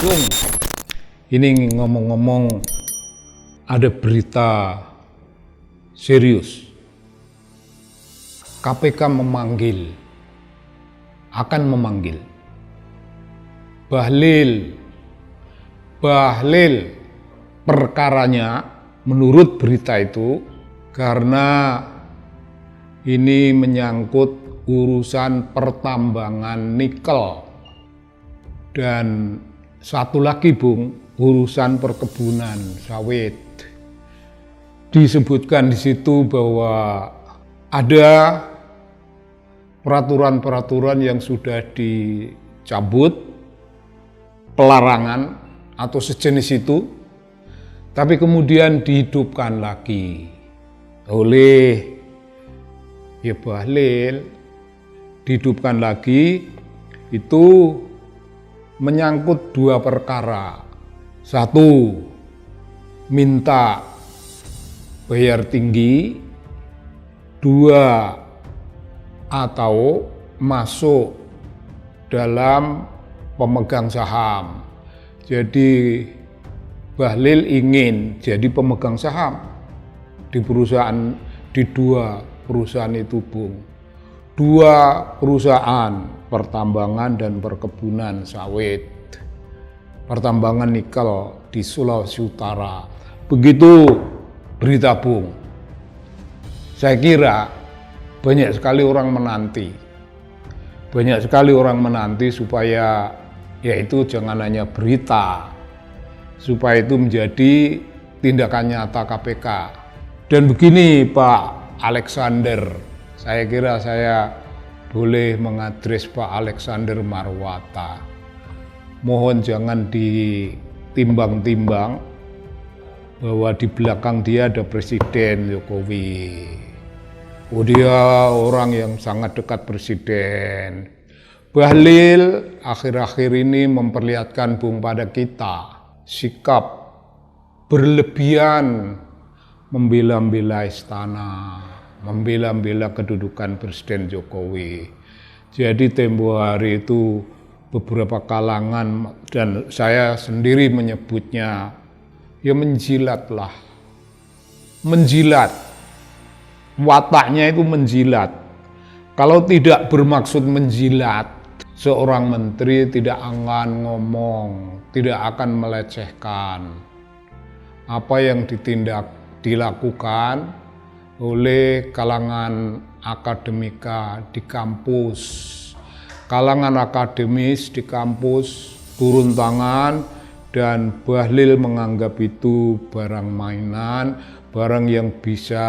Bung, ini ngomong-ngomong ada berita serius. KPK akan memanggil Bahlil. Perkaranya menurut berita itu karena ini menyangkut urusan pertambangan nikel dan satu lagi Bung, urusan perkebunan sawit. Disebutkan di situ bahwa ada peraturan-peraturan yang sudah dicabut, pelarangan atau sejenis itu, tapi kemudian dihidupkan lagi oleh Bahlil, dihidupkan lagi. Itu menyangkut dua perkara. Satu, minta bayar tinggi. Dua, atau masuk dalam pemegang saham. Jadi Bahlil ingin jadi pemegang saham di dua perusahaan itu Bung. Dua perusahaan pertambangan dan perkebunan sawit, pertambangan nikel di Sulawesi Utara. Begitu berita Bung. Saya kira banyak sekali orang menanti supaya yaitu jangan hanya berita, supaya itu menjadi tindakan nyata KPK. Dan begini Pak Alexander, saya kira saya boleh mengadres Pak Alexander Marwata. Mohon jangan ditimbang-timbang bahwa di belakang dia ada Presiden Jokowi. Dia orang yang sangat dekat Presiden. Bahlil akhir-akhir ini memperlihatkan Bung pada kita sikap berlebihan membela-bela istana, membela-bela kedudukan Presiden Jokowi. Jadi tempo hari itu beberapa kalangan dan saya sendiri menyebutnya menjilat. Wataknya itu menjilat. Kalau tidak bermaksud menjilat, seorang menteri tidak akan ngomong, tidak akan melecehkan apa yang dilakukan oleh kalangan akademika di kampus. Kalangan akademis di kampus turun tangan dan Bahlil menganggap itu barang mainan, barang yang bisa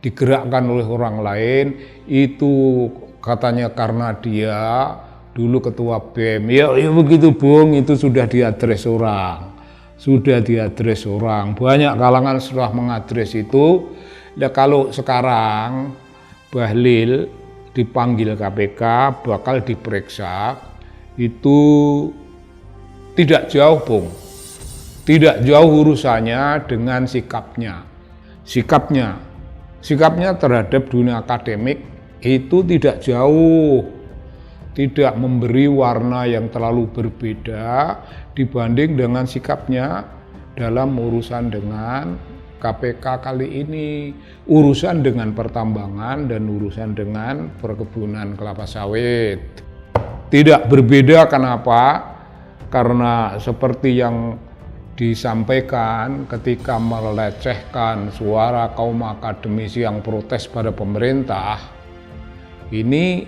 digerakkan oleh orang lain. Itu katanya karena dia dulu ketua BEM. Ya begitu Bung, itu sudah diadres orang. Banyak kalangan sudah mengadres itu. Nah, kalau sekarang Bahlil dipanggil KPK, bakal diperiksa, itu tidak jauh Bung. Tidak jauh urusannya dengan sikapnya terhadap dunia akademik itu tidak jauh, tidak memberi warna yang terlalu berbeda dibanding dengan sikapnya dalam urusan dengan KPK kali ini, urusan dengan pertambangan dan urusan dengan perkebunan kelapa sawit. Tidak berbeda kenapa? Karena seperti yang disampaikan ketika melecehkan suara kaum akademisi yang protes pada pemerintah, ini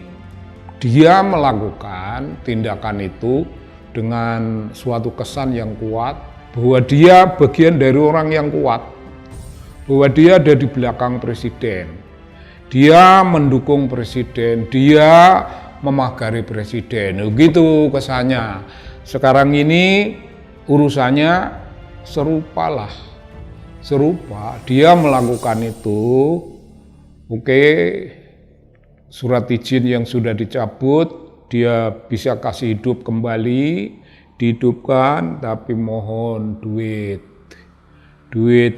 dia melakukan tindakan itu dengan suatu kesan yang kuat bahwa dia bagian dari orang yang kuat, bahwa dia ada di belakang presiden, dia mendukung presiden, dia memagari presiden. Begitu kesannya. Sekarang ini urusannya serupa. Dia melakukan itu, surat izin yang sudah dicabut, dia bisa kasih hidup kembali, dihidupkan, tapi mohon duit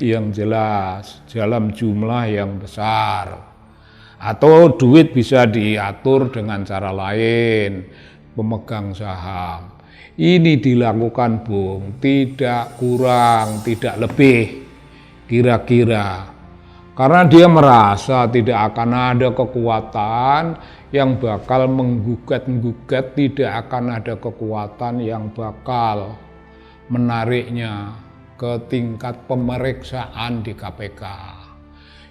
yang jelas, dalam jumlah yang besar. Atau duit bisa diatur dengan cara lain, pemegang saham. Ini dilakukan Bung, tidak kurang, tidak lebih, kira-kira. Karena dia merasa tidak akan ada kekuatan yang bakal menggugat-gugat, tidak akan ada kekuatan yang bakal menariknya ke tingkat pemeriksaan di KPK.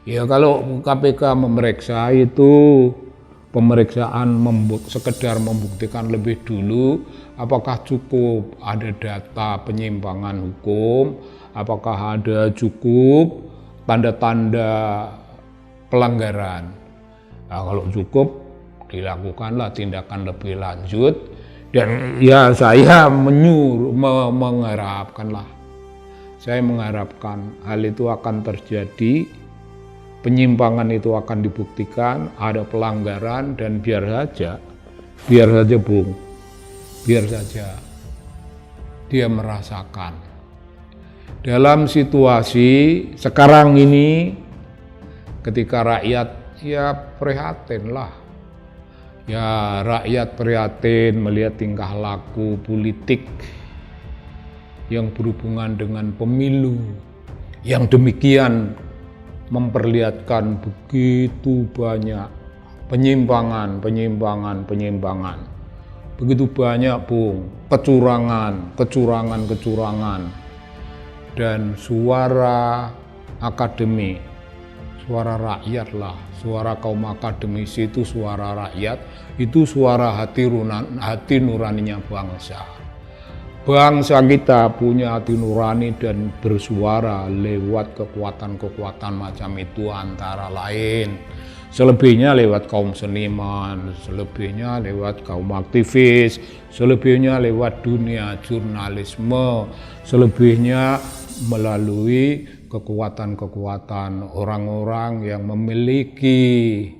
Ya kalau KPK memeriksa itu pemeriksaan sekedar membuktikan lebih dulu apakah cukup ada data penyimpangan hukum, apakah ada cukup tanda-tanda pelanggaran. Nah, kalau cukup dilakukanlah tindakan lebih lanjut dan ya saya mengharapkanlah. Saya mengharapkan hal itu akan terjadi, penyimpangan itu akan dibuktikan, ada pelanggaran dan biar saja Bung, biar saja dia merasakan. Dalam situasi sekarang ini ketika rakyat ya prihatin lah. Ya rakyat prihatin melihat tingkah laku politik yang berhubungan dengan pemilu yang demikian memperlihatkan begitu banyak penyimpangan. Begitu banyak Bung, kecurangan. Dan suara akademi, suara rakyat lah, suara kaum akademisi itu suara rakyat, itu suara hati nuraninya bangsa. Bangsa kita punya hati nurani dan bersuara lewat kekuatan-kekuatan macam itu antara lain. Selebihnya lewat kaum seniman, selebihnya lewat kaum aktivis, selebihnya lewat dunia jurnalisme, selebihnya melalui kekuatan-kekuatan orang-orang yang memiliki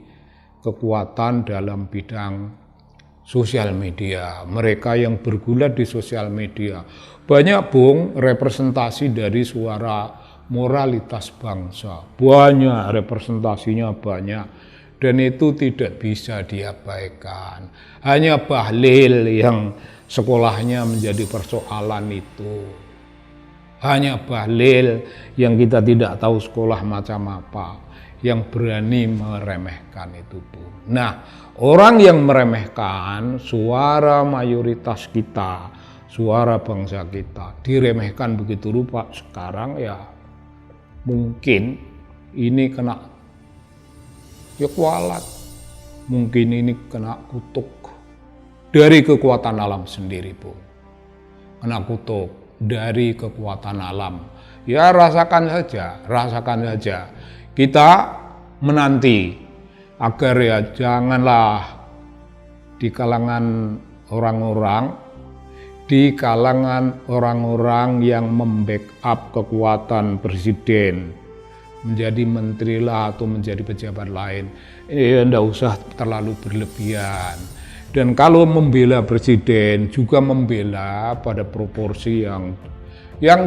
kekuatan dalam bidang sosial media, mereka yang bergulat di sosial media. Banyak Bung representasi dari suara moralitas bangsa, banyak representasinya banyak, dan itu tidak bisa diabaikan. Hanya Bahlil yang sekolahnya menjadi persoalan itu, hanya Bahlil yang kita tidak tahu sekolah macam apa yang berani meremehkan itu Bung. Nah, orang yang meremehkan suara mayoritas kita, suara bangsa kita diremehkan begitu rupa sekarang ya mungkin ini kena ya kualat, mungkin ini kena kutuk dari kekuatan alam sendiri Bung. Kena kutuk dari kekuatan alam. Ya rasakan saja. Kita menanti agar ya janganlah di kalangan orang-orang yang membackup kekuatan presiden menjadi menteri lah atau menjadi pejabat lain, tidak usah terlalu berlebihan. Dan kalau membela presiden juga membela pada proporsi yang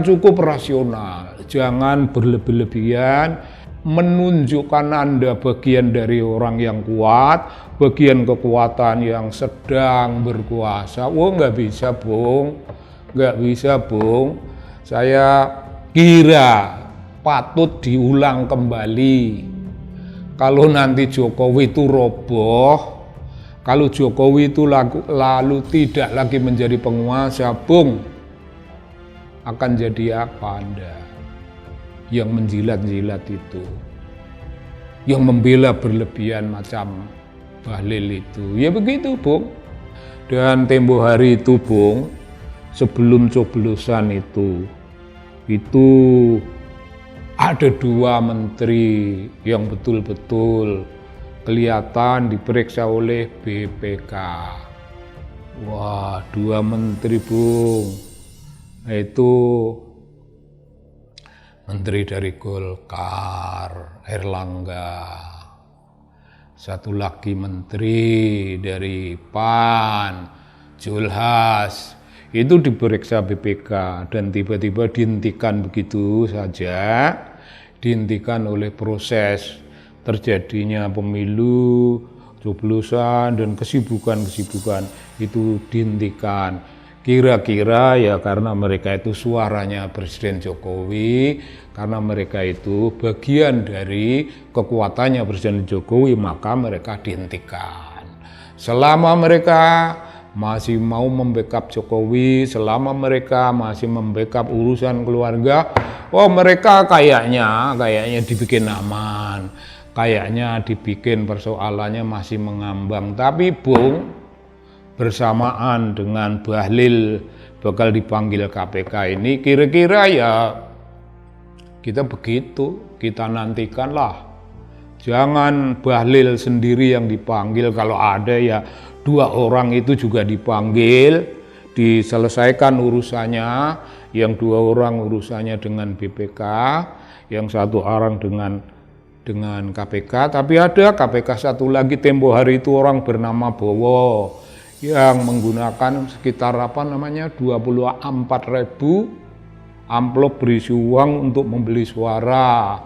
cukup rasional, jangan berlebih-lebihan. Menunjukkan Anda bagian dari orang yang kuat, bagian kekuatan yang sedang berkuasa. Oh nggak bisa Bung. Saya kira patut diulang kembali. Kalau nanti Jokowi itu roboh, kalau Jokowi itu lalu tidak lagi menjadi penguasa, Bung, akan jadi apa Anda? Yang menjilat-jilat itu, yang membela berlebihan macam Bahlil itu, ya begitu Bung. Dan tempo hari itu Bung, sebelum coblosan itu ada 2 menteri yang betul-betul kelihatan diperiksa oleh BPK. Wah, 2 menteri Bung, itu menteri dari Golkar, Erlangga, satu lagi menteri dari PAN, Julhas, itu diperiksa BPK dan tiba-tiba dihentikan begitu saja, dihentikan oleh proses terjadinya pemilu, coblosan dan kesibukan itu dihentikan. Kira-kira ya karena mereka itu suaranya Presiden Jokowi, karena mereka itu bagian dari kekuatannya Presiden Jokowi, maka mereka dihentikan. Selama mereka masih mau membackup Jokowi, selama mereka masih membackup urusan keluarga, oh mereka kayaknya dibikin aman, kayaknya dibikin persoalannya masih mengambang. Tapi Bung, bersamaan dengan Bahlil bakal dipanggil KPK ini, kira-kira ya kita begitu, kita nantikanlah. Jangan Bahlil sendiri yang dipanggil, kalau ada ya 2 orang itu juga dipanggil, diselesaikan urusannya, yang 2 orang urusannya dengan BPK, yang 1 orang dengan KPK, tapi ada KPK satu lagi tempo hari itu orang bernama Bowo, yang menggunakan sekitar 24.000 amplop berisi uang untuk membeli suara.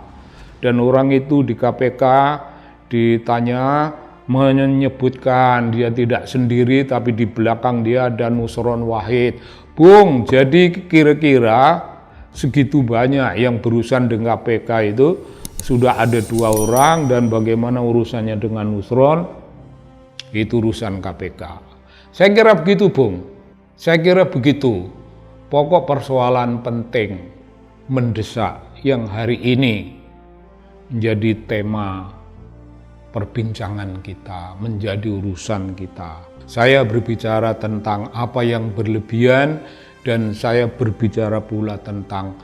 Dan orang itu di KPK ditanya menyebutkan dia tidak sendiri, tapi di belakang dia ada Nusron Wahid. Bung, jadi kira-kira segitu banyak yang berurusan dengan KPK itu sudah ada 2 orang, dan bagaimana urusannya dengan Nusron itu urusan KPK. Saya kira begitu Bung, saya kira begitu. Pokok persoalan penting, mendesak yang hari ini menjadi tema perbincangan kita, menjadi urusan kita. Saya berbicara tentang apa yang berlebihan, dan saya berbicara pula tentang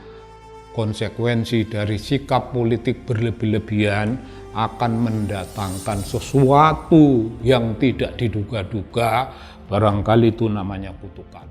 konsekuensi dari sikap politik berlebih-lebihan akan mendatangkan sesuatu yang tidak diduga-duga, barangkali itu namanya kutukan.